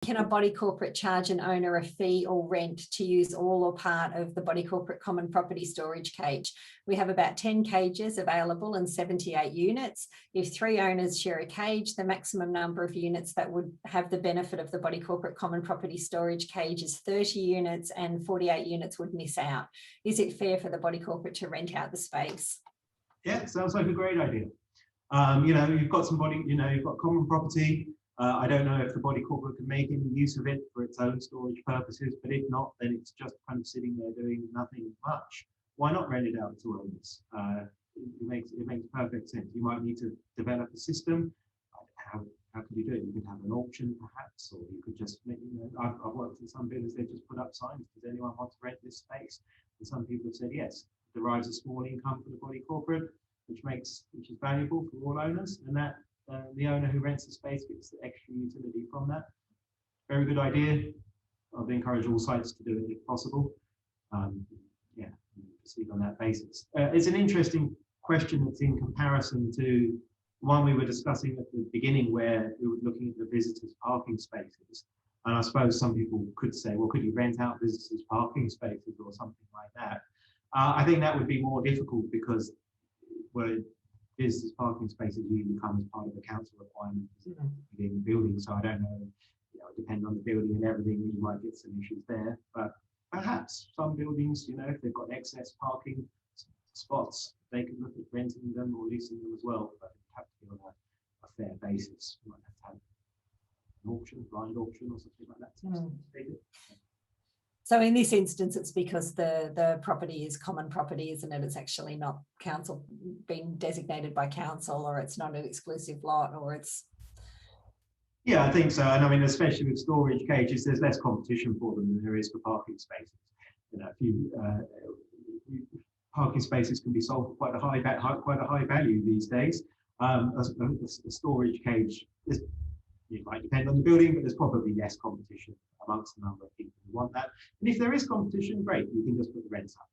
Can a body corporate charge an owner a fee or rent to use all or part of the body corporate common property storage cage? We have about 10 cages available and 78 units. If 3 owners share a cage, the maximum number of units that would have the benefit of the body corporate common property storage cage is 30 units, and 48 units would miss out. Is it fair for the body corporate to rent out the space? Yeah, sounds like a great idea. You've got you've got common property. I don't know if the body corporate can make any use of it for its own storage purposes, but if not, then it's just kind of sitting there doing nothing much. Why not rent it out to owners? It makes perfect sense. You might need to develop a system. How could you do it? You could have an auction perhaps, or you could just, I've worked in some buildings, they just put up signs, does anyone want to rent this space? And some people have said yes. It derives a small income for the body corporate, which is valuable for all owners, and that the owner who rents the space gets the extra utility from that. Very good idea. I'd encourage all sites to do it if possible. Proceed on that basis. It's an interesting question that's in comparison to one we were discussing at the beginning, where we were looking at the visitors' parking spaces. And I suppose some people could say, well, could you rent out visitors' parking spaces or something like that? I think that would be more difficult because visitors' parking spaces usually come as part of the council requirement within the building. So I don't know, depending on the building and everything, you might get some issues there. But perhaps some buildings, if they've got excess parking spots, they can look at renting them or leasing them as well. But it have to be on a fair basis. You might have to have an auction, blind auction or something like that. So in this instance, it's because the property is common property, isn't it? It's actually not council being designated by council, or it's not an exclusive lot, or it's... Yeah, I think so. And I mean, especially with storage cages, there's less competition for them than there is for parking spaces. Parking spaces can be sold for quite a high value these days. A storage cage, it might depend on the building, but there's probably less competition amongst the number of people who want that. And if there is competition, great, you can just put the rents up.